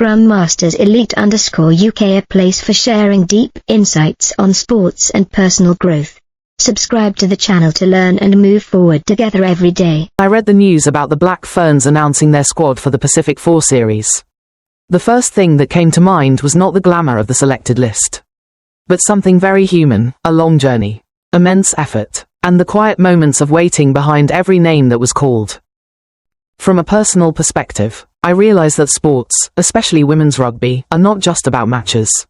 Grandmasters Elite _UK, a place for sharing deep insights on sports and personal growth. Subscribe to the channel to learn and move forward together every day. I read the news about the Black Ferns announcing their squad for the Pacific 4 series. The first thing that came to mind was not the glamour of the selected list, but something very human: a long journey, immense effort, and the quiet moments of waiting behind every name that was called. From a personal perspective, I realize that sports, especially women's rugby, are not just about matches.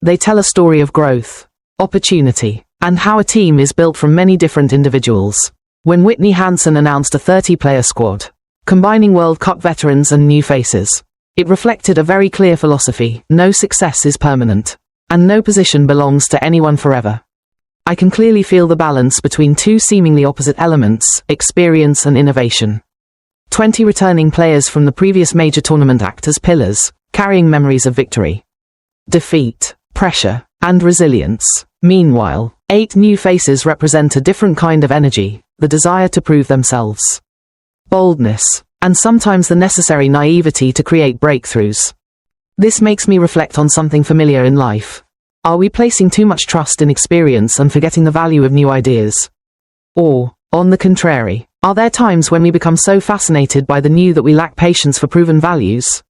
They tell a story of growth, opportunity, and how a team is built from many different individuals. When Whitney Hansen announced a 30-player squad, combining World Cup veterans and new faces, it reflected a very clear philosophy: no success is permanent, and no position belongs to anyone forever. I can clearly feel the balance between two seemingly opposite elements: experience and innovation. 20 returning players from the previous major tournament act as pillars, carrying memories of victory, defeat, pressure, and resilience. Meanwhile, 8 new faces represent a different kind of energy: the desire to prove themselves, boldness, and sometimes the necessary naivety to create breakthroughs. This makes me reflect on something familiar in life. Are we placing too much trust in experience and forgetting the value of new ideas? Or, on the contrary, are there times when we become so fascinated by the new that we lack patience for proven values?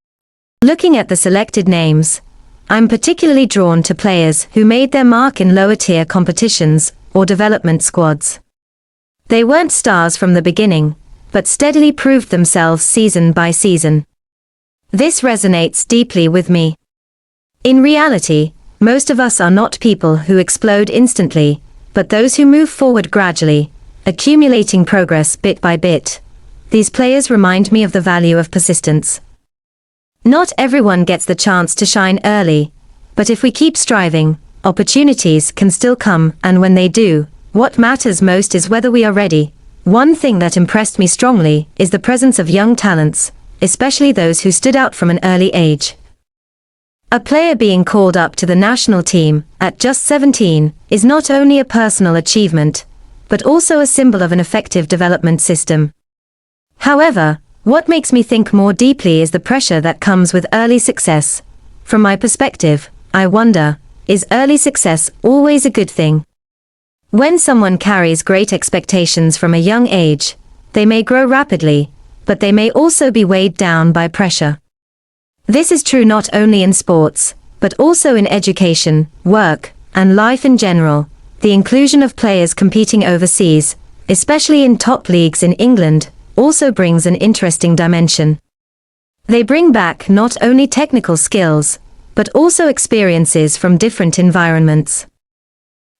Looking at the selected names, I'm particularly drawn to players who made their mark in lower-tier competitions or development squads. They weren't stars from the beginning, but steadily proved themselves season by season. This resonates deeply with me. In reality, most of us are not people who explode instantly, but those who move forward gradually, accumulating progress bit by bit. These players remind me of the value of persistence. Not everyone gets the chance to shine early, but if we keep striving, opportunities can still come, and when they do, what matters most is whether we are ready. One thing that impressed me strongly is the presence of young talents, especially those who stood out from an early age. A player being called up to the national team at just 17 is not only a personal achievement, but also a symbol of an effective development system. However, what makes me think more deeply is the pressure that comes with early success. From my perspective, I wonder, is early success always a good thing? When someone carries great expectations from a young age, they may grow rapidly, but they may also be weighed down by pressure. This is true not only in sports, but also in education, work, and life in general. The inclusion of players competing overseas, especially in top leagues in England, also brings an interesting dimension. They bring back not only technical skills, but also experiences from different environments,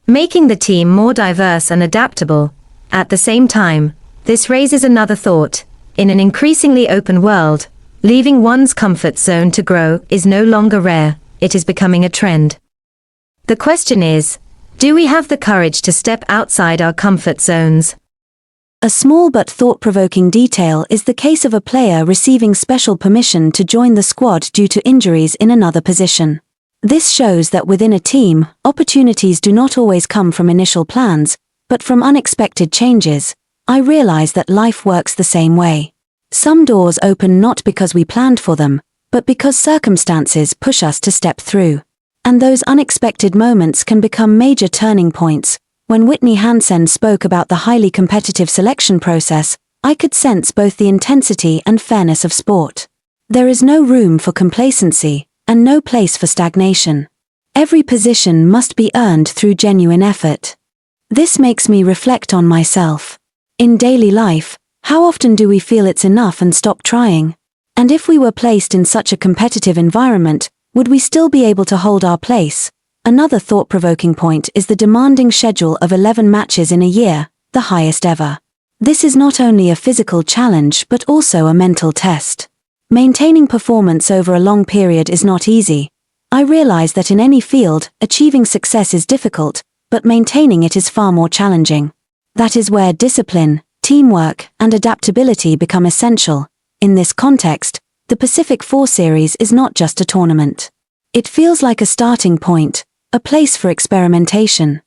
making the team more diverse and adaptable. At the same time, this raises another thought: in an increasingly open world, leaving one's comfort zone to grow is no longer rare, it is becoming a trend. The question is, do we have the courage to step outside our comfort zones? A small but thought-provoking detail is the case of a player receiving special permission to join the squad due to injuries in another position. This shows that within a team, opportunities do not always come from initial plans, but from unexpected changes. I realize that life works the same way. Some doors open not because we planned for them, but because circumstances push us to step through. And those unexpected moments can become major turning points. When Whitney Hansen spoke about the highly competitive selection process, I could sense both the intensity and fairness of sport. There is no room for complacency, and no place for stagnation. Every position must be earned through genuine effort. This makes me reflect on myself. In daily life, how often do we feel it's enough and stop trying? And if we were placed in such a competitive environment, would we still be able to hold our place? Another thought-provoking point is the demanding schedule of 11 matches in a year, the highest ever. This is not only a physical challenge but also a mental test. Maintaining performance over a long period is not easy. I realize that in any field, achieving success is difficult, but maintaining it is far more challenging. That is where discipline, teamwork, and adaptability become essential. In this context, the Pacific 4 series is not just a tournament. It feels like a starting point, a place for experimentation,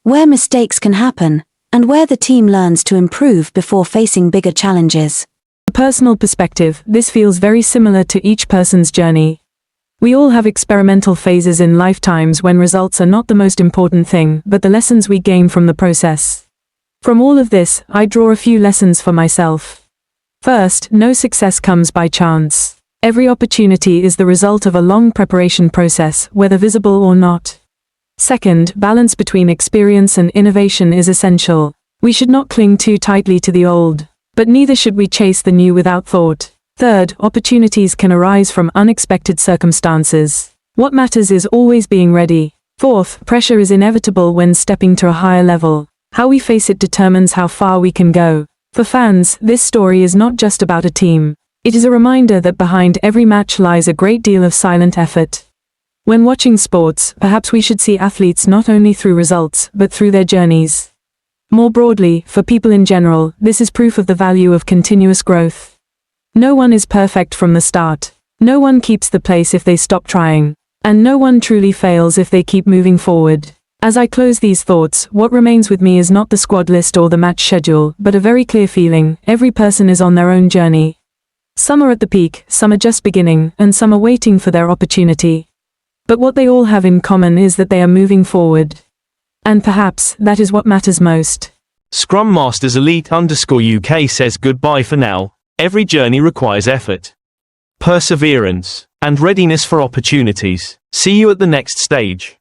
where mistakes can happen, and where the team learns to improve before facing bigger challenges. From a personal perspective, this feels very similar to each person's journey. We all have experimental phases in lifetimes when results are not the most important thing, but the lessons we gain from the process. From all of this, I draw a few lessons for myself. First, no success comes by chance. Every opportunity is the result of a long preparation process, whether visible or not. Second, balance between experience and innovation is essential. We should not cling too tightly to the old, but neither should we chase the new without thought. Third, opportunities can arise from unexpected circumstances. What matters is always being ready. Fourth, pressure is inevitable when stepping to a higher level. How we face it determines how far we can go. For fans, this story is not just about a team. It is a reminder that behind every match lies a great deal of silent effort. When watching sports, perhaps we should see athletes not only through results, but through their journeys. More broadly, for people in general, this is proof of the value of continuous growth. No one is perfect from the start. No one keeps the place if they stop trying. And no one truly fails if they keep moving forward. As I close these thoughts, what remains with me is not the squad list or the match schedule, but a very clear feeling: every person is on their own journey. Some are at the peak, some are just beginning, and some are waiting for their opportunity. But what they all have in common is that they are moving forward. And perhaps, that is what matters most. Scrum Masters Elite_UK says goodbye for now. Every journey requires effort, perseverance, and readiness for opportunities. See you at the next stage.